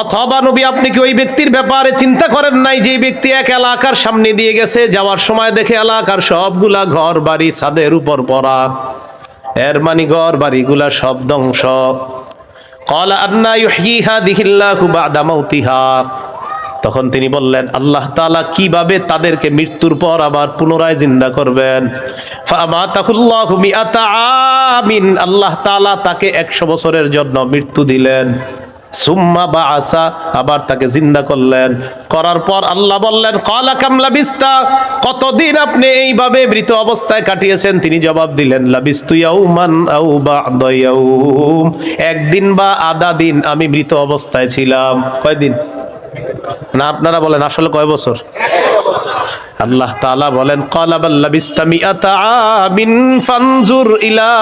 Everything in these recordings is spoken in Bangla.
অথবা নবী আপনি কি ওই ব্যক্তির ব্যাপারে চিন্তা করেন নাই যে ব্যক্তি এক এলাকার সামনে দিয়ে গেছে, যাওয়ার সময় দেখে এলাকার সবগুলা ঘর বাড়ি ছাদের উপর পড়া, এর মানে ঘর বাড়িগুলা সব ধ্বংস। ক্বালা আন্না ইউহয়ী হাযিহিল্লাহু বা'দা মাউতিহা, তখন তিনি বললেন আল্লাহ তাআলা কিভাবে তাদেরকে মৃত্যুর পর আবার পুনরায় জিন্দা করবেন। ফাআমাতাহুল্লাহু মিআতা আমিন, আল্লাহ তাআলা তাকে 100 বছরের জন্য মৃত্যু দিলেন। সুম্মা বাআসা, আবার তাকে জিন্দা করলেন। করার পর আল্লাহ বললেন ক্বালা কাম লাবিস্তা, কতদিন আপনি এইভাবে মৃত অবস্থায় কাটিয়েছেন? তিনি জবাব দিলেন লাবিস্তু ইয়াওমান আও বা'দা ইয়াওম, একদিন বা আধা দিন আমি মৃত অবস্থায় ছিলাম। কয়দিন? না আপনারা বলেন আসলে কয় বছর? আল্লাহ তাআলা বলেন ক্বালা বাল লাবিস্তা মিআতা আমিন ফানজুর ইলা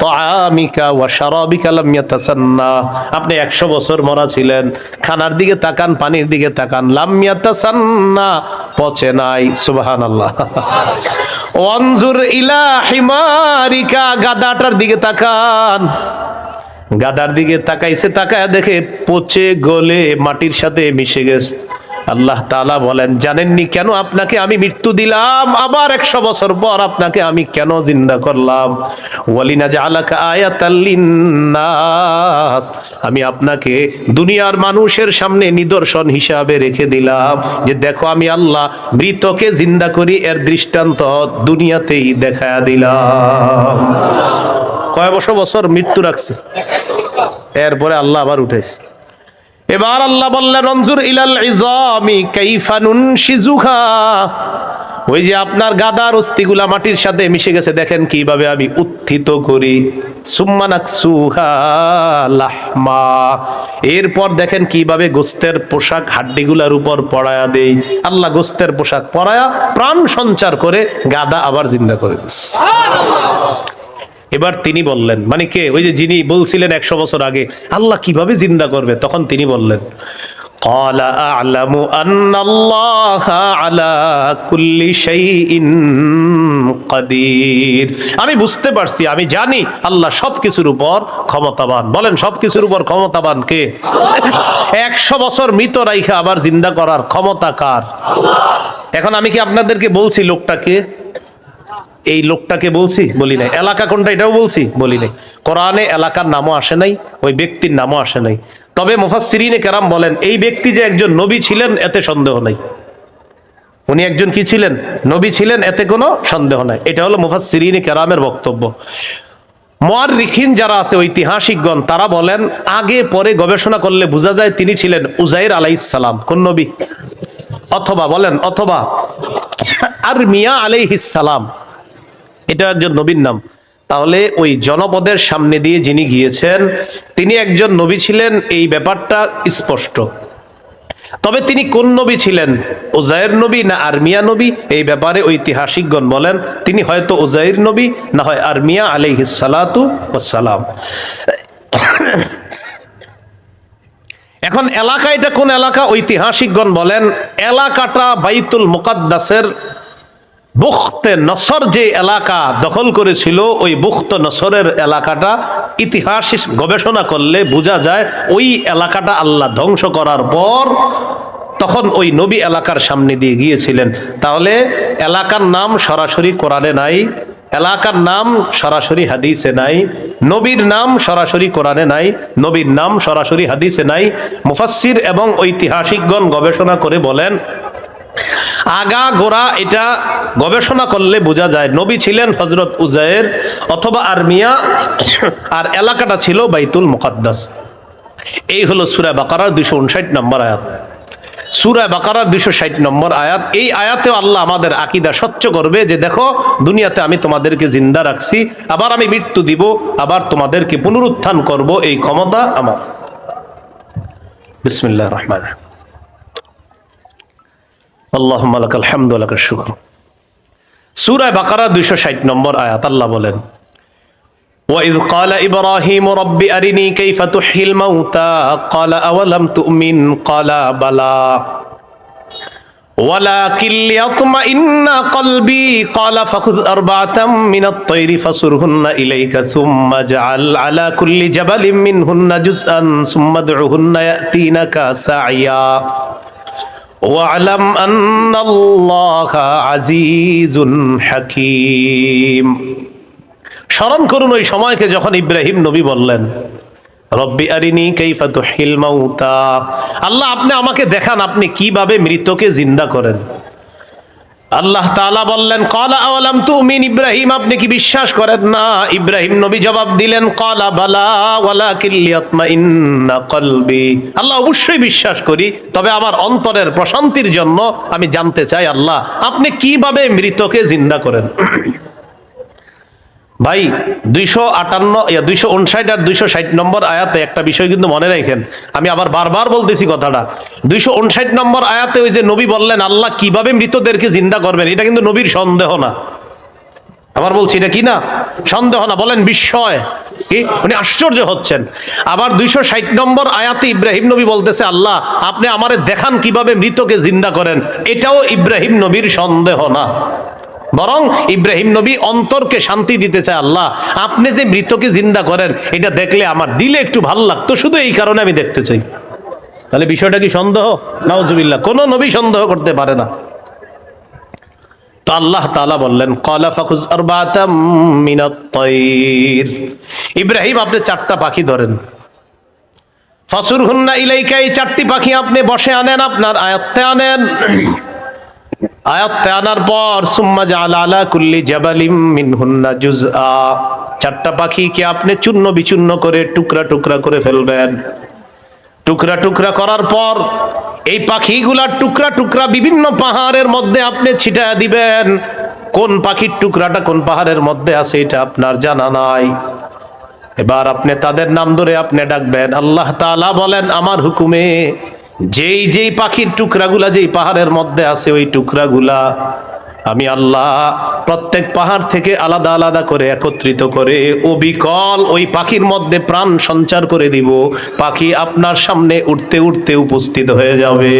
তাআমিকা ওয়া শারাবিকা লাম ইয়াতাসান্না, আপনি 100 বছর মরা ছিলেন, খানার দিকে তাকান, পানির দিকে তাকান, লাম ইয়াতাসান্না, পচে নাই। সুবহানাল্লাহ। ওয়ানজুর ইলা হিমারিকা, গাদাটার দিকে তাকান, গাদার দিকে তাকাইছে, তাকায় দেখে পচে গলে মাটির সাথে মিশে গেছে। আল্লাহ তাআলা বলেন জানেননি কেন আপনাকে আমি মৃত্যু দিলাম, আবার 100 বছর পর আপনাকে আমি কেন জিন্দা করলাম? ওয়ালিনাজআলাকা আয়াতাল লিন্নাস, আমি আপনাকে দুনিয়ার মানুষের সামনে নিদর্শন হিসাবে রেখে দিলাম যে দেখো আমি আল্লাহ মৃতকে জিন্দা করি, এর দৃষ্টান্ত দুনিয়াতেই দেখায়া দিলাম। কয় বছর মৃত্যু রাখছে, এরপরে আল্লাহ আবার উঠেছে। এবার আল্লাহ বললেন অনজুর ইলাল ইযামি কাইফা নুনশিজুহা, ওই যে আপনার গাদার অস্থিগুলা মাটির সাথে মিশে গেছে, দেখেন কিভাবে আমি উত্থিত করি। সুম্মা নাকসুহা লাহমা, এরপর দেখেন কিভাবে গোস্তের পোশাক হাড্ডিগুলার উপর পরায়া দেই। আল্লাহ গোস্তের পোশাক পরায়া প্রাণ সঞ্চার করে গাদা আবার জিন্দা করে দিয়েছে। এবার তিনি বললেন, মানে কে? ওই যে যিনি বলছিলেন 100 বছর আগে আল্লাহ কিভাবে জিন্দা করবে, তখন তিনি বললেন ক্বালা আ'লামু আন্নাল্লাহা আলা কুল্লি শাইইন কাদির, আমি বুঝতে পারছি, আমি জানি আল্লাহ সবকিছুর উপর ক্ষমতাবান। বলেন সবকিছুর উপর ক্ষমতাবান কে? 100 বছর মৃত রাইখা আবার জিন্দা করার ক্ষমতা কার? এখন আমি কি আপনাদেরকে বলছি লোকটাকে? এই লোকটাকে বলছি? বলি নাই। এলাকা কোনটা এটাও বলছি? বলি নাই। কোরআনে এলাকার নামও আসে নাই, ওই ব্যক্তির নামও আসে নাই। তবে মুফাসসিরিনে কেরাম বলেন এই ব্যক্তি যে একজন নবী ছিলেন এতে সন্দেহ নাই। উনি একজন কি ছিলেন? নবী ছিলেন, এতে কোনো সন্দেহ নাই। এটা হলো মুফাসসিরিনে কেরামের বক্তব্য। মুআররিখিন যারা আছে, ঐতিহাসিকগণ, তারা বলেন আগে পরে গবেষণা করলে বোঝা যায় তিনি ছিলেন উযাইর আলাইহিস সালাম। কোন নবী? অথবা বলেন, অথবা আরমিয়া আলাইহিস সালাম, এটা একজন নবীর নাম। তাহলে ওই জনপদের সামনে দিয়ে যিনি গিয়েছেন তিনি একজন নবী ছিলেন, এই ব্যাপারটা স্পষ্ট। তবে তিনি কোন নবী ছিলেন, উযাইর নবী না আরমিয়া নবী, এই ব্যাপারে ঐতিহাসিকগণ বলেন তিনি হয়তো উযাইর নবী, না হয় আরমিয়া আলাইহিস সালাতু ওয়াস সালাম। এখন এলাকা, এটা কোন এলাকা? ঐতিহাসিকগণ বলেন এলাকাটা বাইতুল মুকাদ্দাসের বুখতে নসর যে এলাকা দখল করেছিল, ওই বুখতে নসরের এলাকাটা ইতিহাস গবেষণা করলে বোঝা যায় ওই এলাকাটা আল্লাহ ধ্বংস করার পর তখন ওই নবী এলাকার সামনে দিয়ে গিয়েছিলেন। তাহলে এলাকার নাম সরাসরি কোরআনে নাই, এলাকার নাম সরাসরি হাদিসে নাই, নবীর নাম সরাসরি কোরআনে নাই, নবীর নাম সরাসরি হাদিসে নাই। মুফাসসির এবং ঐতিহাসিকগণ গবেষণা করে বলেন আগা গোড়া এটা গবেষণা করলে বোঝা যায় নবী ছিলেন হযরত উযাইর অথবা আরমিয়া, আর এলাকাটা ছিল বাইতুল মুকাদ্দাস। এই হলো সূরা বাকারার 259 নম্বর আয়াত। সূরা বাকারার 260 নম্বর আয়াত। এই আয়াতেও আল্লাহ আমাদের আকীদা স্বচ্ছ করবে যে দেখো দুনিয়াতে আমি তোমাদেরকে জিন্দা রাখছি, আবার আমি মৃত্যু দিব, আবার তোমাদেরকে পুনরুত্থান করব, এই ক্ষমতা আমার। বিসমিল্লাহির রহমানির রহিম। আল্লাহুম্মা লাকাল হামদু ওয়া লাকাশ শুকর। সূরা বাকারা 260 নম্বর আয়াত। আল্লাহ বলেন وَإِذْ قَالَ إِبْرَاهِيمُ رَبِّ أَرِنِي كَيْفَ تُحْيِي الْمَوْتَى قَالَ أَوَلَمْ تُؤْمِنْ قَالَ بَلَى ওয়ালাকিন লিয়াতমাইন্না কলবি ক্বালা ফাখুয আরবাআতাম মিনাত তায়রি ফাসুরহুন্না ইলাইকা সুম্মা জাআল আলা কুল্লি জাবালিন মিনহুন্না জুজআন সুম্মা দুহুন্না ইয়াতিনাকা সাইয়া ওয়া'লাম আন্নাল্লাহা আজিজুন হাকীম। স্মরণ করুন ওই সময়কে যখন ইব্রাহিম নবী বললেন, রব্বি আরিনি কাইফা তুহিল মাউতা, আল্লাহ আপনি আমাকে দেখান আপনি কিভাবে মৃতকে জিন্দা করেন। আল্লাহ তাআলা বললেন, ক্বালা আওয়ালাম তুমিন, ইব্রাহিম আপনি কি বিশ্বাস করেন না? ইব্রাহিম নবী জবাব দিলেন, ক্বালা বালা ওয়ালাকিন লিয়াতমাইন্না কলবি, আল্লাহ অবশ্যই বিশ্বাস করি, তবে আমার অন্তরের প্রশান্তির জন্য আমি জানতে চাই আল্লাহ আপনি কিভাবে মৃতকে জিন্দা করেন। ভাই 259 আর 260 নম্বর আয়াতে একটা বিষয় কিন্তু মনে রাখেন, আমি আবার বারবার বলতেছি কথাটা। 259 নম্বর আয়াতে ওই যে নবী বললেন আল্লাহ কিভাবে মৃতদেরকে জিন্দা করবেন, এটা কিন্তু নবীর সন্দেহ না। আবার বলছি এটা কি না? সন্দেহ না, বলেন বিস্ময়, কি উনি আশ্চর্য হচ্ছেন। আবার 260 নম্বর আয়াতে ইব্রাহিম নবী বলতেছে আল্লাহ আপনি আমারে দেখান কিভাবে মৃতকে জিন্দা করেন, এটাও ইব্রাহিম নবীর সন্দেহ না, বরং ইব্রাহিম নবী অন্তরকে শান্তি দিতে চায়, আল্লাহ আপনি যে মৃতকে জিন্দা করেন এটা দেখলে আমার দিলে একটু ভালো লাগতো, শুধু এই কারণে আমি দেখতে চাই। তাহলে বিষয়টা কি সন্দেহ? নাউজুবিল্লাহ, কোন নবী সন্দেহ করতে পারে না। তো আল্লাহ তাআলা বললেন, ক্বালা ফাখুয আরবাআতাম মিনাত তায়র, ইব্রাহিম আপনি 4টা পাখি ধরেন, ফাসুরহুন্না ইলাইকা, এই 4টি পাখি আপনি বসে আনেন, আপনার আয়ত্তে আনেন। আয়াতে আনার পর সুম্মা জাআলা আলা কুল্লি জাবালিম মিনহুন্না জুজআ, 4টা পাখিকে আপনি চূর্ণ বিচূর্ণ করে টুকরা টুকরা করে ফেলবেন। টুকরা টুকরা করার পর এই পাখিগুলার টুকরা টুকরা বিভিন্ন পাহাড়ের মধ্যে আপনি ছিটায় দিবেন। কোন পাখির টুকরাটা কোন পাহাড়ের মধ্যে আছে এটা আপনার জানা নাই। এবার আপনি তাদের নাম ধরে আপনি ডাকবেন। আল্লাহ তাআলা বলেন আমার হুকুমে যেই যেই পাখির টুকরাগুলা যেই পাহাড়ের মধ্যে আছে ওই টুকরাগুলা আমি আল্লাহ প্রত্যেক পাহাড় থেকে আলাদা আলাদা করে একত্রিত করে অবিকল ওই পাখির মধ্যে প্রাণ সঞ্চার করে দিব। পাখি আপনার সামনে উঠতে উঠতে উপস্থিত হয়ে যাবে।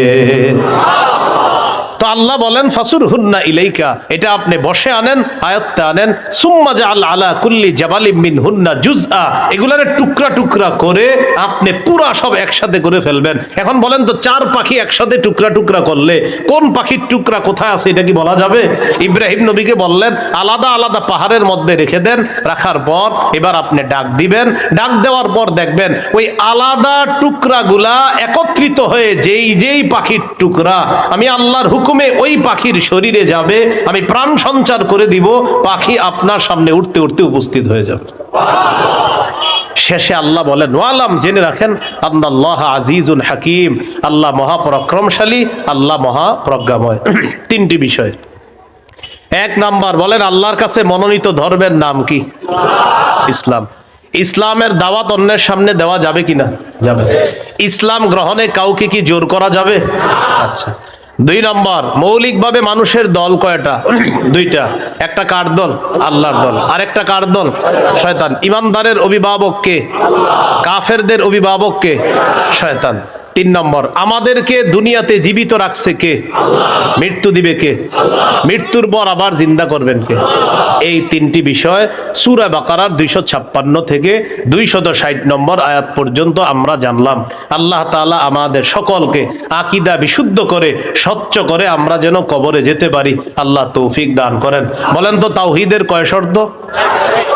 তো আল্লাহ বলেন ফাসুরহুন্না ইলাইকা, এটা আপনি বসে আনেন, আয়াত্তে আনেন। সুম্মা জাআল আলা কুল্লি জাবালিম মিনহুন্না জুজআ, এগুলার টুকরা টুকরা করে আপনি পুরা সব একসাথে করে ফেলবেন। এখন বলেন তো 4 পাখি একসাথে টুকরা টুকরা করলে কোন পাখির টুকরা কোথায় আছে এটা কি বলা যাবে? ইব্রাহিম নবীকে বললেন আলাদা আলাদা পাহাড়ের মধ্যে রেখে দেন। রাখার পর এবার আপনি ডাক দিবেন। ডাক দেওয়ার পর দেখবেন ওই আলাদা টুকরাগুলা একত্রিত হয়ে যেই যেই পাখির টুকরা আমি আল্লাহর হুকুমে ওই পাখির শরীরে যাবে, আমি প্রাণ সঞ্চার করে দিব, পাখি আপনার সামনে উঠতে উঠতে উপস্থিত হয়ে যাবে। শেষে আল্লাহ বলেন ওয়ালাম, জেনে রাখেন আল্লাহ আজিজুন হাকিম, আল্লাহ মহাপরাক্রমশালী, আল্লাহ মহাপ্রজ্ঞাময়। 3টি বিষয়। 1 নাম্বার, বলেন আল্লাহর কাছে মনোনীত ধর্মের নাম কি? ইসলাম। ইসলামের দাওয়াত অন্যের সামনে দেওয়া যাবে কিনা? যাবে। ইসলাম গ্রহণে কাউকে কি জোর করা যাবে? আচ্ছা। 2 নম্বর, মৌলিকভাবে মানুষের দল কয়টা? 2টা। একটা কার দল? আল্লাহর দল। আর একটা কার দল? শয়তান। ইমানদারের অভিভাবক কে? কাফেরদের অভিভাবক কে? শয়তান। 3 নম্বর, আমাদেরকে দুনিয়াতে জীবিত রাখছে কে? মৃত্যু দিবে কে? মৃত্যুর পর আবার জিন্দা করবেন কে? এই 3টি বিষয় সূরা বাকারার 256 থেকে 260 নম্বর আয়াত পর্যন্ত আমরা জানলাম। আল্লাহ তাআলা আমাদের সকলকে আকীদা বিশুদ্ধ করে স্বচ্ছ করে আমরা যেন কবরে যেতে পারি আল্লাহ তৌফিক দান করেন। বলেন তো তাওহীদের কয় শর্ত?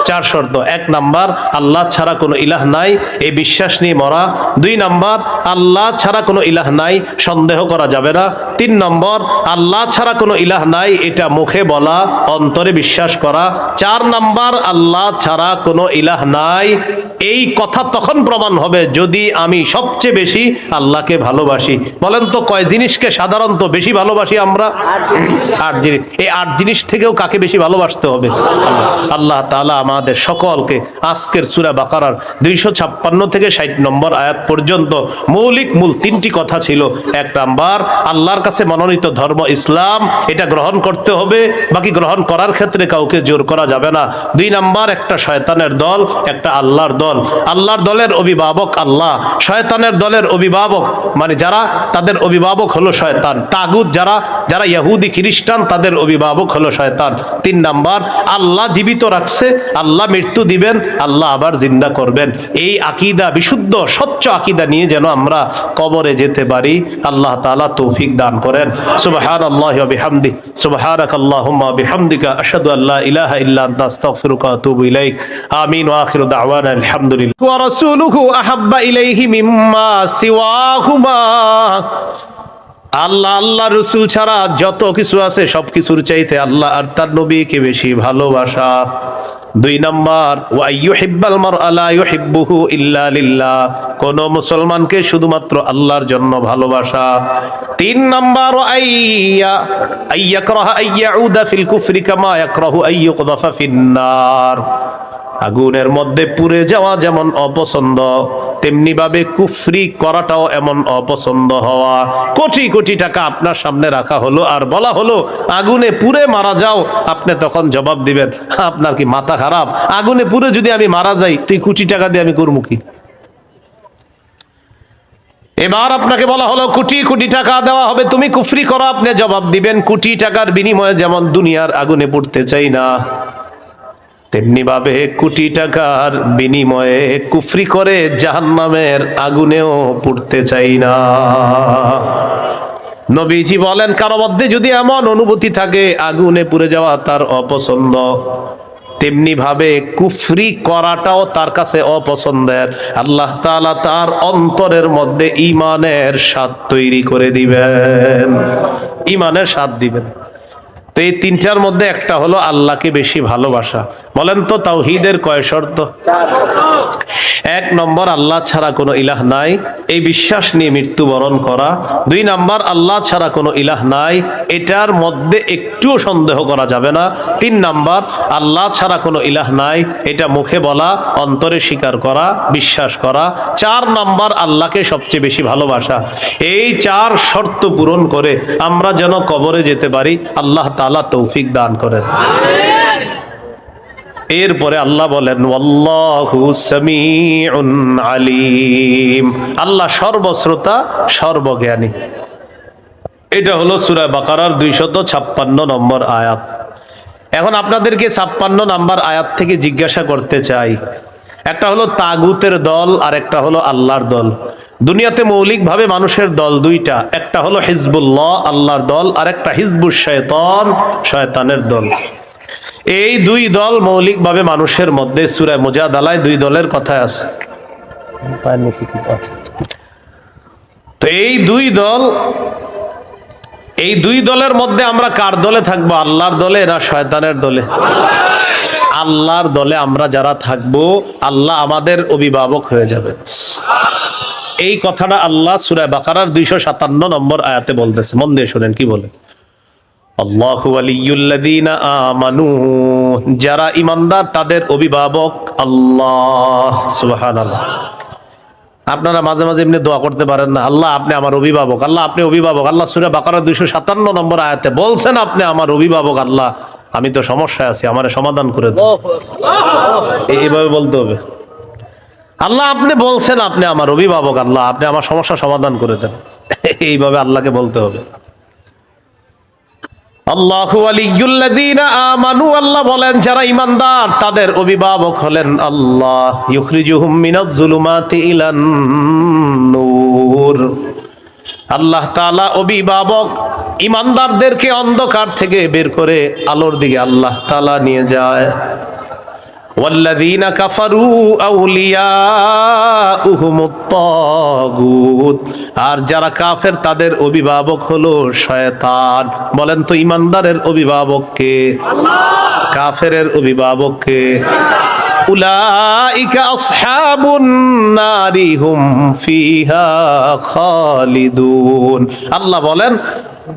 4 শর্ত। 1 নাম্বার, আল্লাহ ছাড়া কোনো ইলাহ নাই, এই বিশ্বাস নিয়ে মরা। 2 নাম্বার, আল্লাহ ছাড়া কোনো ইলাহ নাই, সন্দেহ করা যাবে না। 3 নম্বর, আল্লাহ ছাড়া কোনো ইলাহ নাই, এটা মুখে বলা, অন্তরে বিশ্বাস করা। 4 নাম্বার, আল্লাহ ছাড়া কোনো ইলাহ নাই, এই কথা তখন প্রমাণ হবে যদি আমি সবচেয়ে বেশি আল্লাহকে ভালোবাসি। বলেন তো কয় জিনিসকে সাধারণত বেশি ভালোবাসি আমরা? 8 জিনিস। এই 8 জিনিস থেকেও কাকে বেশি ভালোবাসতে হবে? আল্লাহ তাআলা আমাদের সকলকে আজকের সূরা বাকারার 256 থেকে 60 নম্বর আয়াত পর্যন্ত মৌলিক মূল তিনটি কথা ছিল। এক নাম্বার, আল্লাহর কাছে মনোনীত ধর্ম ইসলাম, এটা গ্রহণ করতে হবে, বাকি গ্রহণ করার ক্ষেত্রে কাউকে জোর করা যাবে না। দুই নাম্বার, একটা শয়তানের দল, একটা আল্লাহর দল। আল্লাহর দলের অভিভাবক আল্লাহ, শয়তানের দলের অভিভাবক মানে যারা, তাদের অভিভাবক হলো শয়তান। তাগুত যারা, যারা ইহুদি খ্রিস্টান, তাদের অভিভাবক হলো শয়তান। তিন নাম্বার, আল্লাহ জীবিত রাখছে, আল্লাহ মৃত্যু দিবেন, আল্লাহ আবার জিন্দা করবেন। এই আকীদা, বিশুদ্ধ স্বচ্ছ আকীদা নিয়ে যেন আমরা কবরে যেতে পারি, আল্লাহ তাআলা তৌফিক দান করেন। সুবহানাল্লাহি ওয়া বিহামদিহি, সুবহানাকাল্লাহুম্মা ওয়া বিহামদিকা, আশহাদু আল্লা ইলাহা ইল্লা আনতা, আস্তাগফিরুকা ওয়া আতুবু ইলাইক। আমিন ওয়া আখিরু দাওয়ানা আলহামদুলিল্লাহ ওয়া রাসূলুহু আহাব্বা ইলাইহি মিম্মা সিওয়াহুমা। আল্লাহ, আল্লাহ রসুল ছাড়া যত কিছু আছে সবকিছুর চাইতে আল্লাহ আর তার নবীকে বেশি ভালোবাসা। দুই নাম্বার, ওয়া ইউহিব্বাল মারআ লা ইউহিব্বুহু ইল্লা লিল্লাহ, কোন মুসলমানকে শুধুমাত্র আল্লাহর জন্য ভালোবাসা। তিন নাম্বার, আইয়াকরাহা আইয়াউদা ফিল কুফরি কামা ইয়াকরাহু আইয়ুকযাফা ফিন্নার, আগুনের মধ্যে পুড়ে যাওয়া যেমন অপছন্দ, তেমনি ভাবে কুফরি করাটাও এমন অপছন্দ হওয়া। কোটি কোটি টাকা আপনার সামনে রাখা হলো আর বলা হলো আগুনে পুড়ে মারা যাও, আপনি তখন জবাব দিবেন, আপনার কি মাথা খারাপ? আগুনে পুড়ে যদি আমি মারা যাই, তুই কোটি টাকা দিয়ে আমি করবো কি? এবার আপনাকে বলা হলো কোটি কোটি টাকা দেওয়া হবে, তুমি কুফরি করো, আপনি জবাব দিবেন কোটি টাকার বিনিময়ে যেমন দুনিয়ার আগুনে পড়তে চাই না, তেমনি ভাবে কোটি টাকার বিনিময়ে কুফরি করে জাহান্নামের আগুনেও পড়তে চাই না। নবীজি বলেন, কারো মধ্যে যদি এমন অনুভূতি থাকে আগুনে পুড়ে যাওয়া তার অপছন্দ, তেমনি ভাবে কুফরি করাটাও তার কাছে অপছন্দের, আল্লাহ তাআলা তার অন্তরের মধ্যে ঈমানের স্বাদ তৈরি করে দিবেন, ঈমানের স্বাদ দিবেন। তো এই তিনটার মধ্যে একটা হলো আল্লাহকে বেশি ভালোবাসা। বলেন তো তাওহীদের কয় শর্ত? এক নম্বর, আল্লাহ ছাড়া কোনো ইলাহ নাই, এই বিশ্বাস নিয়ে মৃত্যুবরণ করা। দুই নাম্বার, আল্লাহ ছাড়া কোনো ইলাহ নাই, এটার মধ্যে একটুও সন্দেহ করা যাবে না। তিন নাম্বার, আল্লাহ ছাড়া কোনো ইলাহ নাই, এটা মুখে বলা, অন্তরে স্বীকার করা, বিশ্বাস করা। চার নাম্বার, আল্লাহকে সবচেয়ে বেশি ভালোবাসা। এই চার শর্ত পূরণ করে আমরা যেন কবরে যেতে পারি, আল্লাহ তাআলা তৌফিক দান করেন। এরপরে আল্লাহ বলেন, ওয়াল্লাহু সামিউন আলিম, আল্লাহ সর্বশ্রোতা সর্বজ্ঞানী। এটা হলো সূরা বাকারার 256 নম্বর আয়াত। এখন আপনাদেরকে 56 নম্বর আয়াত থেকে জিজ্ঞাসা করতে চাই, একটা হলো তাগুতের দল আর একটা হলো আল্লাহর দল। দুনিয়াতে মৌলিকভাবে মানুষের দল দুইটা, একটা হলো হিজবুল্লাহ আল্লাহর দল, আর একটা হিজবুশ শায়তান শয়তানের দল। এই দুই দল মৌলিকভাবে মানুষের মধ্যে সূরা মুজাদালায় দুই দলের কথা আছে। তো এই দুই দলের মধ্যে আমরা কার দলে থাকবো? আল্লাহর দলে না শয়তানের দলে? আল্লাহর দলে আমরা যারা থাকবো, আল্লাহ আমাদের অভিভাবক হয়ে যাবে। এই কথাটা আল্লাহ সূরা বাকারার 257 নম্বর আয়াতে বলতেছে। মন দিয়ে শুনেন কি বলে, আল্লাহু ওয়ালিয়ুল্লাযীনা আমানু, যারা ঈমানদার তাদের অভিভাবক আল্লাহ। সুবহানাল্লাহ। আপনারা মাঝে মাঝে এমনি দোয়া করতে পারেন না, আল্লাহ আপনি আমার অভিভাবক, আল্লাহ আপনি অভিভাবক। আল্লাহ সূরা বাকারা 257 নম্বর আয়াতে বলছেন, আপনি আমার অভিভাবক আল্লাহ, আমি তো সমস্যায় আছি, আমারে সমাধান করে দেন। এইভাবে বলতে হবে, আল্লাহ আপনি বলছেন আপনি আমার অভিভাবক আল্লাহ, আপনি আমার সমস্যা সমাধান করে দেন। এইভাবে আল্লাহকে বলতে হবে। আল্লাহু ওয়ালিয়ুল্লাযীনা আমানু, আল্লাহ বলেন যারা ঈমানদার তাদের অভিভাবক হলেন আল্লাহ। ইউখরিজুহুম মিনাজ যুলুমাতি ইলান নূর, আল্লাহ তাআলা অভিভাবক ঈমানদারদেরকে অন্ধকার থেকে বের করে আলোর দিকে আল্লাহ তাআলা নিয়ে যায়। ওয়াল্লাযীনা কাফারু আউলিয়াউহুমুত তাগুত, আর যারা কাফের তাদের অভিভাবক হলো শয়তান। বলেন তো ঈমানদারের অভিভাবক কে? আল্লাহ। কাফেরের অভিভাবক কে? উলাইকা আসহাবুন নারি হুম ফিহা খালিদুন, আল্লাহ বলেন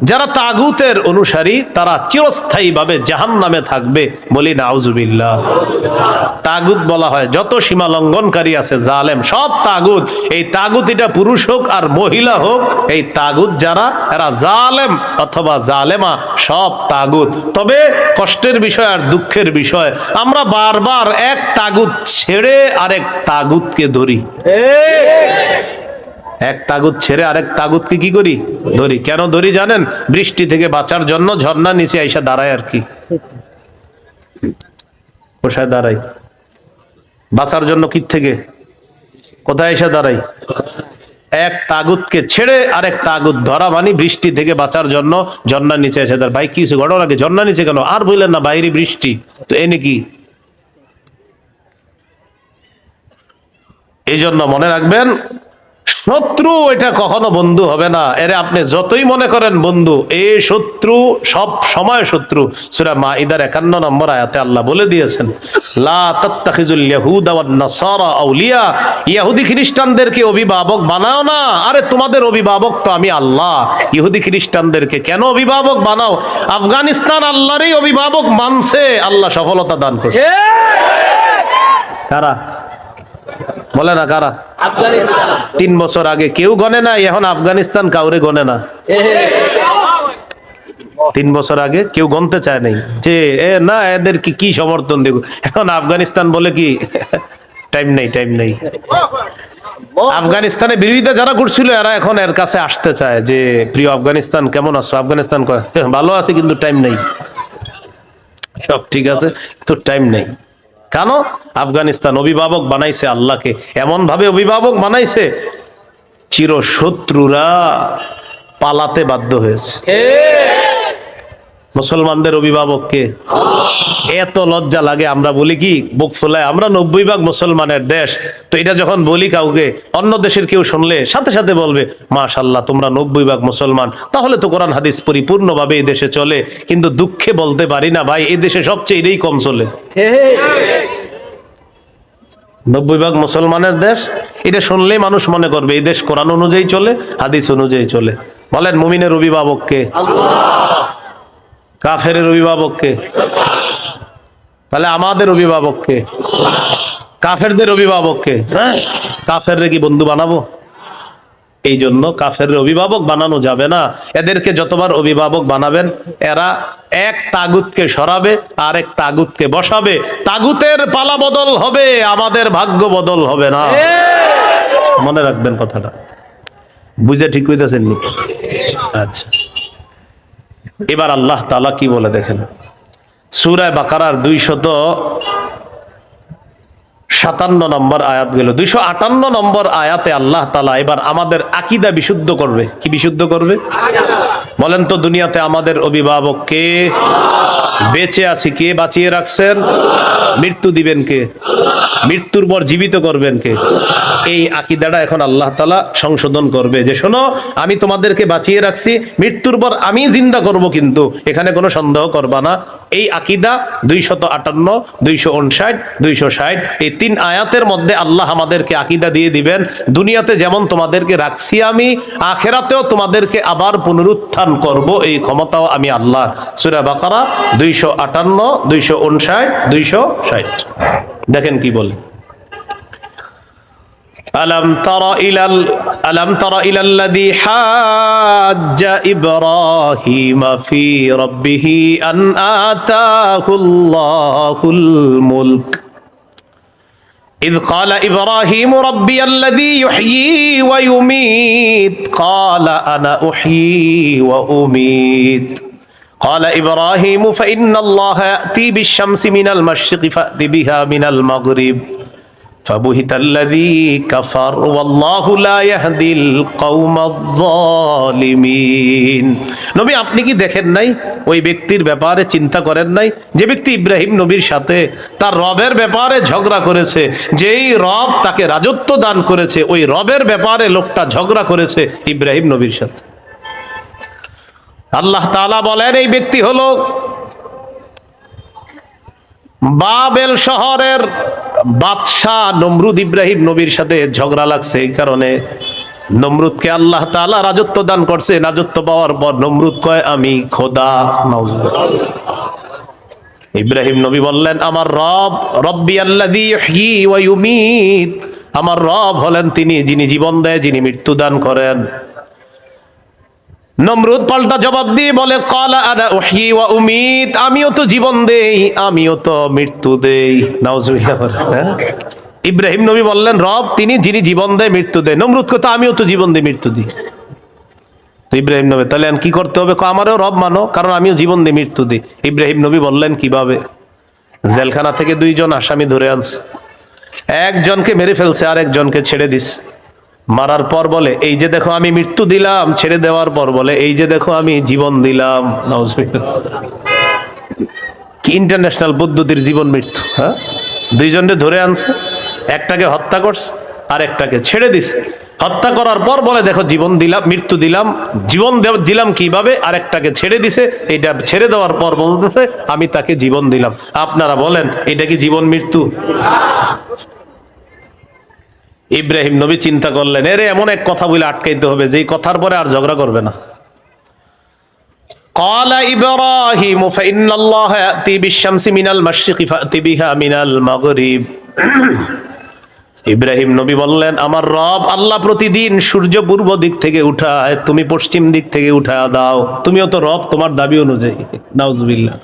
যারা তাগুতের অনুসারী তারা চিরস্থায়ীভাবে জাহান্নামে থাকবে, বলি নাউজুবিল্লাহ। তাগুত বলা হয় যত সীমা লঙ্ঘনকারী আছে, জালেম, সব তাগুত। এই তাগুত এটা পুরুষ হোক আর মহিলা হোক, এই তাগুত যারা, এরা জালেম অথবা জালেমা, সব তাগুত। তবে কষ্টের বিষয় আর দুঃখের বিষয়, আমরা বারবার এক তাগুত ছেড়ে আরেক তাগুতকে ধরি। এক তাগুত ছেড়ে আরেক তাগুতকে কি করি? ধরি। কেন ধরি জানেন? বৃষ্টি থেকে বাঁচার জন্য ঝর্ণা নিচে আইসা দাঁড়ায় আর কি। কোথায় দাঁড়াই? বাঁচার জন্য কি থেকে কোথায় এসে দাঁড়াই? এক তাগুতকে ছেড়ে আরেক তাগুত ধরা, মানে বৃষ্টি থেকে বাঁচার জন্য ঝর্ণার নিচে এসে দাঁড়ায়। ভাই কি হয়েছে, ঘটনা কি? ঝর্ণা নিচে কেন? আর বললেন না বাইরে বৃষ্টি, তো এনে কি? এই জন্য মনে রাখবেন, শত্রু এটা কখনো বন্ধু হবে না। এরে আপনি যতই মনে করেন বন্ধু, এই শত্রু সব সময় শত্রু। সূরা মাইদার 51 নম্বর আয়াতে আল্লাহ বলে দিয়েছেন, লা তাত্তাখিজুল ইয়াহুদা ওয়ান নাসারা আউলিয়া, ইহুদি খ্রিস্টানদেরকে অভিভাবক বানাও না। আরে তোমাদের অভিভাবক তো আমি আল্লাহ। ইহুদি খ্রিস্টানদেরকে কেন অভিভাবক বানাও? আফগানিস্তান আল্লাহরই অভিভাবক মানছে, আল্লাহ সফলতা দান করছে। কারা বলে না? কারা? 3 বছর আগে কেউ গনে না, এখন আফগানিস্তান কাউরে গনে না। 3 বছর আগে কেউ গনতে চায় নাই যে না এদের কি সমর্থন দেব। এখন আফগানিস্তান বলে কি টাইম নেই, টাইম নেই। আফগানিস্তানে বিরোধিতা যারা করছিল এরা এখন এর কাছে আসতে চায় যে প্রিয় আফগানিস্তান কেমন আছো? আফগানিস্তান কয় ভালো আছে কিন্তু টাইম নেই। সব ঠিক আছে তো টাইম নেই। কেন? আফগানিস্তান অভিভাবক বানাইছে আল্লাহকে, এমন ভাবে অভিভাবক বানাইছে চিরশত্রুরা পালাতে বাধ্য হয়েছে। মুসলমানদের অভিভাবককে এত লজ্জা লাগে, আমরা বলি কি বুক ফোলায়, আমরা 90% মুসলমানের দেশ। তো এটা যখন বলি কাউকে, অন্য দেশের কেউ শুনলে সাথে সাথে বলবে মাশাআল্লাহ তোমরা 90% মুসলমান, তাহলে তো কোরআন হাদিস পরিপূর্ণভাবে এই দেশে চলে। কিন্তু দুঃখে বলতে পারি না ভাই, এই দেশে সবচেয়ে এটাই কম চলে। 90% মুসলমানের দেশ, এটা শুনলেই মানুষ মনে করবে এই দেশ কোরআন অনুযায়ী চলে, হাদিস অনুযায়ী চলে। বলেন মুমিনের অভিভাবককে? কাফেরের অভিভাবককে? তাহলে আমাদের অভিভাবককে? কাফেরদের অভিভাবককে? কাফেররে কি বন্ধু বানাবো? এই জন্য কাফের অভিভাবক বানানো যাবে না। এদেরকে যতবার অভিভাবক বানাবেন, এরা এক তাগুতকে সরাবে আর এক তাগুতকে বসাবে। তাগুতের পালা বদল হবে, আমাদের ভাগ্য বদল হবে না। মনে রাখবেন কথাটা। বুঝে ঠিক হইতেছেন নি? আচ্ছা, এবার আল্লাহ তাআলা কি বলে দেখেন, সূরা বাকারার 257 নম্বর আয়াত গেল, 258 নম্বর আয়াতে আল্লাহ তাআলা এবার আমাদের আকীদা বিশুদ্ধ করবে। কি বিশুদ্ধ করবে? বলেন তো, দুনিয়াতে আমাদের অভিভাবক কে? বেঁচে আছি কে? বাঁচিয়ে রাখছেন। মৃত্যু দিবেন কে? মৃত্যুর পর জীবিত করবেন কে? এই আকীদাটা এখন আল্লাহ তাআলা সংশোধন করবে যে শোনো, আমি তোমাদেরকে বাঁচিয়ে রাখছি, মৃত্যুর পর আমি জিন্দা করব, কিন্তু এখানে কোনো সন্দেহ করবা না। এই আকীদা 258, 259, 260 এই 3 আয়াতের মধ্যে আল্লাহ আমাদেরকে আকীদা দিয়ে দিবেন, দুনিয়াতে যেমন তোমাদেরকে রাখছি আমি, আখিরাতেও তোমাদেরকে আবার পুনরুত্থান করব, এই ক্ষমতাও আমি আল্লাহ। সূরা বাকারা 258, 259, 260 দেখেন কি বলে। ألم تر إلى الذي حاج إبراهيم في ربه أن آتاه الله الملك إذ قال إبراهيم ربي الذي يحيي ويميت قال أنا أحيي وأميت قال إبراهيم فإن الله يأتي بالشمس من المشرق فأت بها من المغرب فبهت الذي كفر والله لا يهدي القوم الظالمين। নবী আপনি কি দেখেন নাই, ওই ব্যক্তির ব্যাপারে চিন্তা করেন নাই যে ব্যক্তি ইব্রাহিম নবীর সাথে তার রবের ব্যাপারে ঝগড়া করেছে, যেই রব তাকে রাজত্ব দান করেছে, ওই রবের ব্যাপারে লোকটা ঝগড়া করেছে ইব্রাহিম নবীর সাথে। আল্লাহ তাআলা বলেন এই ব্যক্তি হলো বাবেল শহরের বাদশাহ নমরুদ। ইব্রাহিম নবীর সাথে ঝগড়া লাগছে, এই কারণে নমরুদকে আল্লাহ তাআলা রাজত্ব দান করছে, রাজত্ব পাওয়ার পর নমরুদ কয় আমি খোদা। ইব্রাহিম নবী বললেন আমার রব, রব্বি আল্লাযী ইহয়ী ওয়া ইউমীত, আমার রব হলেন তিনি যিনি জীবন দেয়, যিনি মৃত্যু দান করেন। নমরুদ পাল্টা জবাব দিয়ে বলে ক্বালা আনা উহয়ী ওয়া উমীত, আমিও তো জীবন দেই, আমিও তো মৃত্যু দেই। নাউজুবিল্লাহ। ইব্রাহিম নবী বললেন রব তিনি যিনি জীবন দেয় মৃত্যু দেয়। নমরুদ কথা আমিও তো জীবন দিই মৃত্যু দিই। তো ইব্রাহিম নবী তাহলে কি করতে হবে? আমারও রব মানো, কারণ আমিও জীবন দিই মৃত্যু দিই। ইব্রাহিম নবী বললেন কিভাবে? জেলখানা থেকে দুইজন আসামি ধরে আনছে, একজনকে মেরে ফেলছে আর একজনকে ছেড়ে দিছে। মারার পর বলে এই যে দেখো আমি মৃত্যু দিলাম, ছেড়ে দেওয়ার পর বলে এই যে দেখো আমি জীবন দিলাম। কি ইন্টারন্যাশনাল পদ্ধতির জীবন মৃত্যু! হ্যাঁ, দুইজনকে ধরে আনছে, একটাকে হত্যা করছে আর একটাকে ছেড়ে দিছে। হত্যা করার পর বলে দেখো জীবন দিলাম, মৃত্যু দিলাম, জীবন দিলাম কিভাবে, আর একটাকে ছেড়ে দিছে। এটা ছেড়ে দেওয়ার পর বলতেছে আমি তাকে জীবন দিলাম। আপনারা বলেন এটা কি জীবন মৃত্যু? ইব্রাহিম নবী চিন্তা করলেন এরে এমন এক কথা বলে আটকাইতে হবে যেই কথার পরে আর ঝগড়া করবে না। قال إبراهيم فإن الله يأتي بالشمس من المشرق فأت بها من المغرب। ইব্রাহিম নবী বললেন আমার রব আল্লাহ প্রতিদিন সূর্য পূর্ব দিক থেকে উঠায়, তুমি পশ্চিম দিক থেকে উঠায় দাও। তুমিও তো রব, তোমার দাবি অনুযায়ী। নাউজুবিল্লাহ।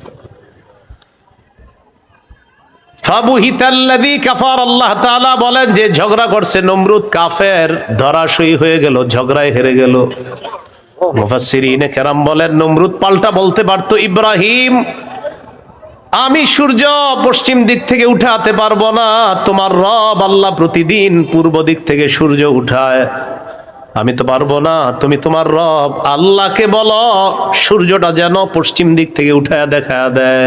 ফাবুহিতাল্লাযী কাফার, আল্লাহ তাআলা বলেন যে ঝগড়া করছে নমরুদ কাফের, ধরাশয়ী হয়ে গেল, ঝগড়ায় হেরে গেল। মুফাসসিরিনে কেরাম বলেন নমরুদ পাল্টা বলতে পারতো ইব্রাহিম আমি সূর্য পশ্চিম দিক থেকে উঠাতে পারবো না, তোমার রব আল্লাহ প্রতিদিন পূর্ব দিক থেকে সূর্য উঠায়, আমি তো পারবো না। তুমি তোমার রব আল্লাহকে বলো সূর্যটা যেন পশ্চিম দিক থেকে উঠায় দেখা দেয়।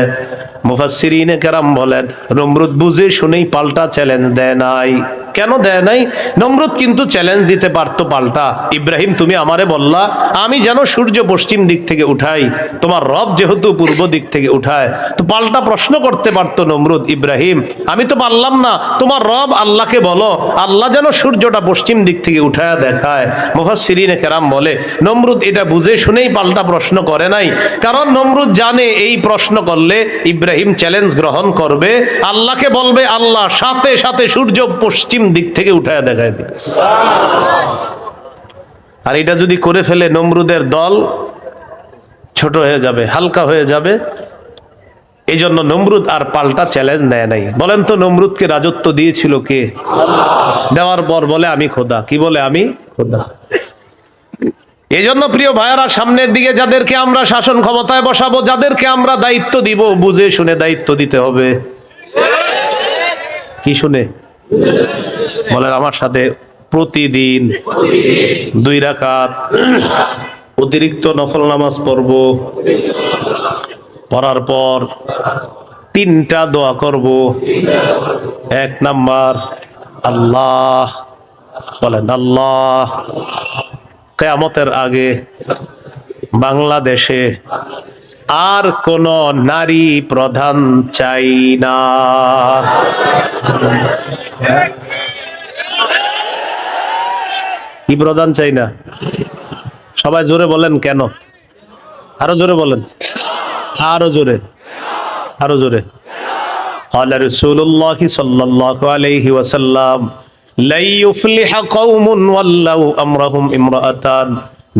মুফাসসিরিনে কেরাম বলেন নমরুদ বুঝে শুনেই পাল্টা চ্যালেঞ্জ দেয় নাই। কেন দেয় নাই? নমরুদ কিন্তু চ্যালেঞ্জ দিতে পারতো পাল্টা, ইব্রাহিম তুমি আমারে বললা আমি যেন সূর্য পশ্চিম দিক থেকে উঠাই, তোমার রব যেহেতু পূর্ব দিক থেকে উঠায়, তো পাল্টা প্রশ্ন করতে পারতো নমরুদ ইব্রাহিম আমি তো পারলাম না, তোমার রব আল্লাহকে বলো আল্লাহ যেন সূর্যটা পশ্চিম দিক থেকে উঠায় দেখায়। মুফাসসিরিনে কেরাম বলে নমরুদ এটা বুঝে শুনেই পাল্টা প্রশ্ন করে নাই, কারণ নমরুদ জানে এই প্রশ্ন করলে ইব্রাহিম চ্যালেঞ্জ গ্রহণ করবে, আল্লাহকে বলবে আল্লাহ সাথে সাথে সূর্য পশ্চিম দিক থেকে উঠায় দেখায় দিবে। আর এটা যদি করে ফেলে নমরুদের দল ছোট হয়ে যাবে, হালকা হয়ে যাবে। এই জন্য নমরুদ আর পাল্টা চ্যালেঞ্জ নেয় নাই। বলেন তো নমরুদকে রাজত্ব দিয়েছিল কে? দেওয়ার পর বলে আমি খোদা। কি বলে? আমি খোদা। এই জন্য প্রিয় ভাইয়ারা সামনের দিকে যাদেরকে আমরা শাসন ক্ষমতায় বসাবো, যাদেরকে আমরা দায়িত্ব দিব, বুঝে শুনে দায়িত্ব দিতে হবে। কি শুনে? বলেন আমার সাথে, প্রতিদিন 2 রাকাত অতিরিক্ত নফল নামাজ পড়ব, পড়ার পর 3টা দোয়া করব। 1 নাম্বার আল্লাহ, বলেন আল্লাহ কিয়ামতের আগে বাংলাদেশে আর কোন নারী প্রধান চাই না। কি প্রধান চাই না? সবাই জোরে বলেন কেন? আরো জোরে বলেন, আরো জোরে, আরো জোরে। قال رسول الله صلى الله عليه وسلم لا يفلح قوم ولوا امرهم امرأتان।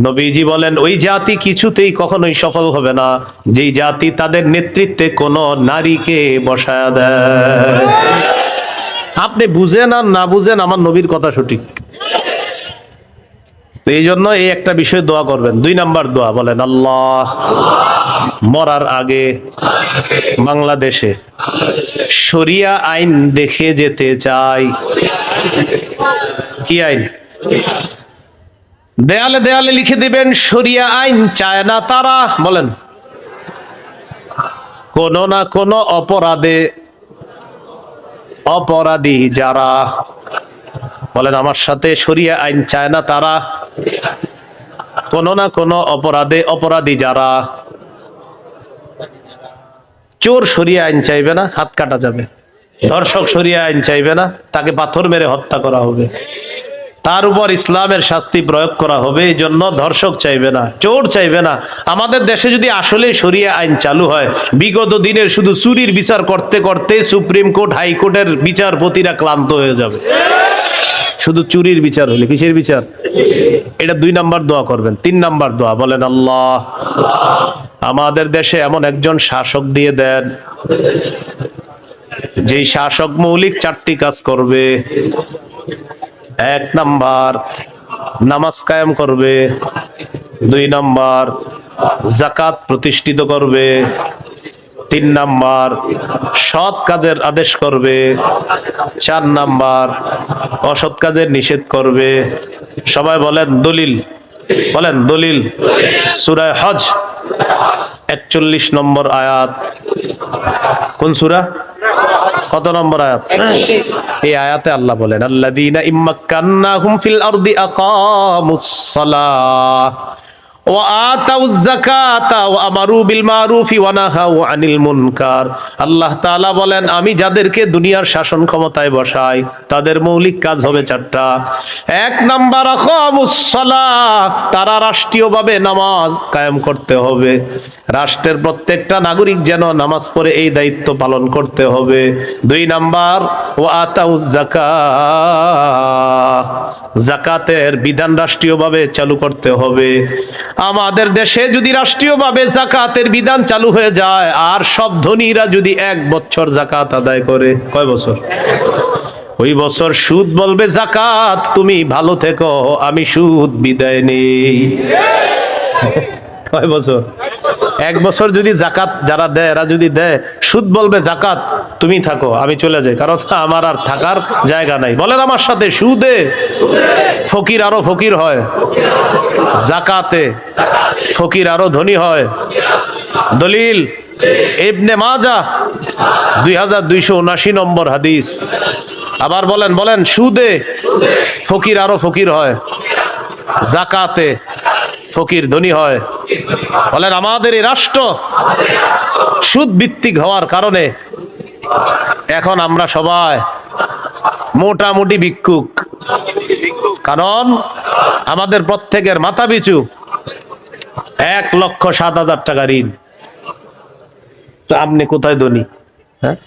নবীজি বলেন ওই জাতি কিছুতেই কখনোই সফল হবে না যেই জাতি তাদের নেতৃত্বে কোন নারীকে বসায় দেয়। আপনি বুঝেন আর না বুঝেন আমার নবীর কথা সঠিক। তো এই জন্য এই একটা বিষয় দোয়া করবেন। 2 নাম্বার দোয়া বলেন আল্লাহ মরার আগে বাংলাদেশে শরিয়া আইন দেখে যেতে চাই। কি আইন? দেয়ালে দেয়ালে লিখে দিবেন শরিয়া আইন চায় না তারা, বলেন কোন না কোন অপরাধী যারা, বলেন আমার সাথে শরিয়া আইন চায় না তারা, কোন না কোন অপরাধী যারা। চোর শরিয়া আইন চাইবে না, হাত কাটা যাবে। ধর্ষক শরিয়া আইন চাইবে না, তাকে পাথর মেরে হত্যা করা হবে। তার উপর ইসলামের শাস্তি প্রয়োগ করা হবে। এই জন্য ধর্ষক চাইবে না, চোর চাইবে না। আমাদের দেশে যদি আসলে শরিয়া আইন চালু হয়, বিগত দিনের শুধু চুরির বিচার করতে করতে সুপ্রিম কোর্ট, হাইকোর্টের বিচারপতিরা ক্লান্ত হয়ে যাবে। শুধু চুরির বিচার হইলে, কিসের বিচার? এটা 2 নাম্বার দোয়া করবেন। 3 নাম্বার দোয়া বলেন, আল্লাহ আমাদের দেশে এমন একজন শাসক দিয়ে দেন, যেই শাসক মৌলিক 4টি কাজ করবে। 1 নাম্বার নামাজ কায়েম করবে, 2 নাম্বার যাকাত প্রতিষ্ঠিত করবে, 3 নাম্বার সৎ কাজের আদেশ করবে, 4 নাম্বার অসৎ কাজের নিষেধ করবে। সবাই বলেন দলিল, বলেন দলিল। সূরা হজ 41 নম্বর আয়াত। কোন সূরা? কত নম্বর আয়াত? এই আয়াতে আল্লাহ বলেন, আল্লাযীনা ইম্মাক্কান্নাহুম ফিল আরদি আকামুস সালাহ ওয়া আতাউয যাকাতা ওয়া আমারু বিল মারুফি ওয়া নাহাউ আনিল মুনকার। আল্লাহ তাআলা বলেন, আমি যাদেরকে দুনিয়ার শাসন ক্ষমতায় বসাই তাদের মৌলিক কাজ হবে 4টা। 1 নাম্বার আকামুস সালাহ, তারা রাষ্ট্রীয়ভাবে নামাজ কায়েম করতে হবে। রাষ্ট্রের প্রত্যেকটা নাগরিক যেন নামাজ পড়ে, এই দায়িত্ব পালন করতে হবে। 2 নাম্বার ওয়া আতাউয যাকাত, যাকাতের বিধান রাষ্ট্রীয়ভাবে চালু করতে হবে। আমাদের দেশে যদি রাষ্ট্রীয়ভাবে যাকাতের বিধান চালু হয়ে যায়, আর সব ধনীরা যদি 1 বছর যাকাত আদায় করে, কয় বছর? ওই বছর সুদ বলবে, যাকাত তুমি ভালো থেকো, আমি সুদ বিদায় নেই। কয় বছর? 1 বছর যদি যাকাত যারা দেয়, এরা যদি দেয়, সুদ বলবে, যাকাত তুমি থাকো, আমি চলে যাই, কারণ আমার আর থাকার জায়গা নাই। বলেন আমার সাথে, সুদে ফকির আরো ফকির হয়, যাকাতে ফকির আরো ধনী হয়। দলিল ইবনে মাজাহ 2279 নম্বর হাদিস। আবার বলেন, বলেন সুদে ফকির আরো ফকির হয়, যাকাতে ফকির ধনী হয়। বলেন আমাদের এই রাষ্ট্র সুদ ভিত্তিক হওয়ার কারণে এখন আমরা সবাই মোটামুটি ভিক্ষুক। কারণ আমাদের প্রত্যেকের মাথা পিছু 1,07,000 টাকা ঋণ। তো আপনি কোথায় ধনী? হ্যাঁ,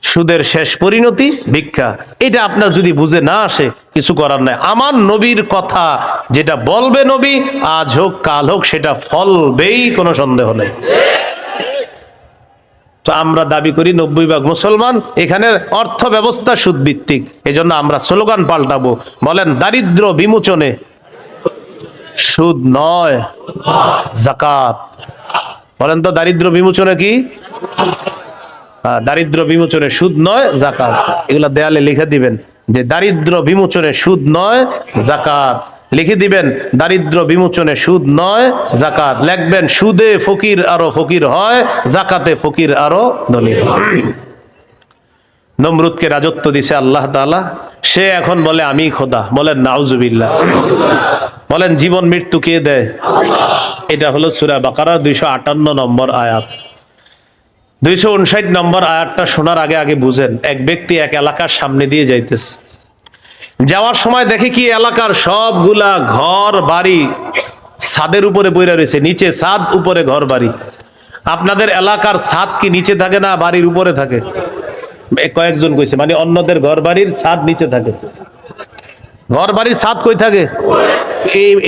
সুদের শেষ পরিণতি ভিক্ষা। এটা আপনার যদি বুঝে না আসে, কিছু করার নাই। আমার নবীর কথা যেটা বলবে নবী, আজ হোক কাল হোক সেটা ফলবেই, কোনো সন্দেহ নেই। তো আমরা দাবি করি 90% মুসলমান, এখানে অর্থ ব্যবস্থা সুদ ভিত্তিক। এজন্য আমরা স্লোগান পাল্টাবো, বলেন দারিদ্র বিমোচনে সুদ নয় যাকাত। বলেন তো দারিদ্র বিমোচনে কি? দারিদ্র বিমোচনে সুদ নয় যাকাত। এগুলা দেয়ালে লিখে দিবেন যে দারিদ্র বিমোচনে সুদ নয় যাকাত। লিখে দিবেন দারিদ্র বিমোচনে সুদ নয় যাকাত। লিখবেন সুদে ফকির আরো ফকির হয়, যাকাতে ফকির আরো ধনী হয়। নমরুদকে রাজত্ব দিছে আল্লাহ তাআলা, সে এখন বলে আমি খোদা। বলেন নাউজুবিল্লাহ। বলেন জীবন মৃত্যু কে দেয়? এটা হলো সূরা বাকারা 258 নম্বর আয়াত। 259 নম্বর আয়াতটা শোনার আগে আগে বুঝেন। এক ব্যক্তি এক এলাকার সামনে দিয়ে যাইতেছে, যাওয়ার সময় দেখে কি এলাকার সবগুলা ঘর বাড়ি ছাদের উপরে পড়ে রয়েছে, নিচে ছাদ উপরে ঘর বাড়ি। আপনাদের এলাকার ছাদ কি নিচে থাকে না বাড়ির উপরে থাকে? কয়েকজন কইছে, মানে অন্যদের ঘর বাড়ির ছাদ নিচে থাকে। ঘর বাড়ির ছাদ কই থাকে?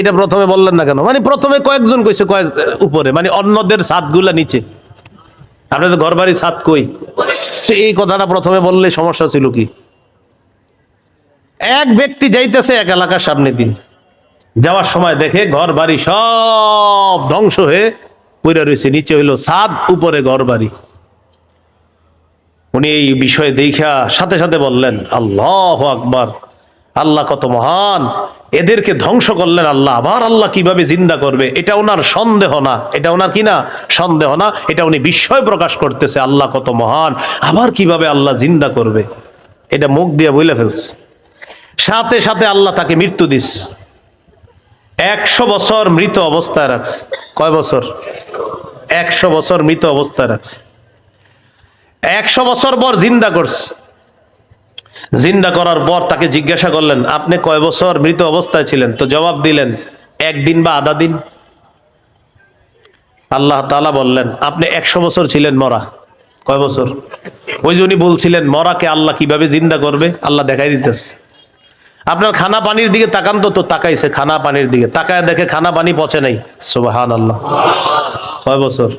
এটা প্রথমে বললেন না কেন? মানে প্রথমে কয়েকজন কইছে উপরে, মানে অন্যদের ছাদগুলা নিচে। আপনাদের ঘর বাড়ির ছাদ কই? তো এই কথাটা প্রথমে বললে সমস্যা ছিল কি? এক ব্যক্তি যাইতেছে এক এলাকার সামনে দিয়ে, যাওয়ার সময় দেখে ঘর বাড়ি সব ধ্বংস হয়ে পড়ে রয়েছে, নিচে হইলো ছাদ, উপরে ঘর বাড়ি। উনি এই বিষয়ে দেখা সাথে সাথে বললেন আল্লাহু আকবার, আল্লাহ কত মহান, এদেরকে ধ্বংস করলেন আল্লাহ, আবার আল্লাহ কিভাবে জিন্দা করবে? এটা ওনার সন্দেহ না, এটা ওনার কি না সন্দেহ না, এটা উনি বিস্ময় প্রকাশ করতেছে, আল্লাহ কত মহান, আবার কিভাবে আল্লাহ জিন্দা করবে, এটা মুখ দিয়ে বলে ফেলছে। সাথে সাথে আল্লাহ তাকে মৃত্যু দিস, 100 বছর মৃত অবস্থায় রাখছে। কয় বছর? 100 বছর মৃত অবস্থায় রাখছে। 100 বছর পর জিন্দা করছে। জিন্দা করার পর তাকে জিজ্ঞাসা করলেন, আপনি কয় বছর মৃত অবস্থায় ছিলেন? তো জবাব দিলেন, একদিন বা আধা দিন। আল্লাহ তাআলা বললেন, আপনি 100 বছর ছিলেন মরা। কয় বছর? ওই যে উনি বলছিলেন মরাকে আল্লাহ কিভাবে জিন্দা করবে, আল্লাহ দেখাই দিতেছে। আপনার খানা পানির দিকে তাকান, তো তাকাইছে খানা পানির দিকে, তাকায় দেখে খানা পানি পচে নাই। সুবহানাল্লাহ। কয় বছর?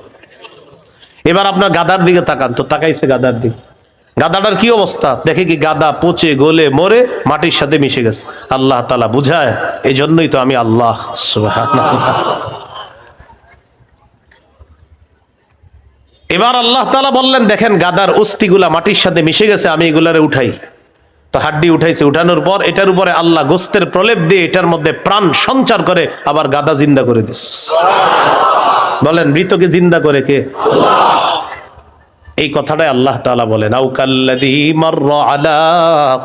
এবার আপনার গাদার দিকে তাকান, তো তাকাইছে গাদার দিকে, গাদাটার কি অবস্থা দেখে কি গাদা পচে গলে মরে মাটির সাথে মিশে গেছে। আল্লাহ তাআলা বুঝায়, এই জন্যই তো আমি আল্লাহ। সুবহানাল্লাহ। এবার আল্লাহ তাআলা বললেন, দেখেন গাদার অস্থিগুলা মাটির সাথে মিশে গেছে, আমি এগুলারে উঠাই। তো হাড্ডি উঠাইছে, উঠানোর পর এটার উপরে আল্লাহ গোস্তের প্রলেপ দিয়ে এটার মধ্যে প্রাণ সঞ্চার করে আবার গাদা জিন্দা করে দিস। বলেন মৃতকে জিন্দা করে কে? এই কথাটাই আল্লাহ তাআলা বলেন, আও কাল্লাযী মাররা আলা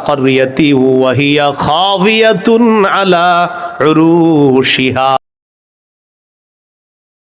ক্বরিয়াতি ওয়া হিয়া খাবিয়াতুন আলা উরুশিহা।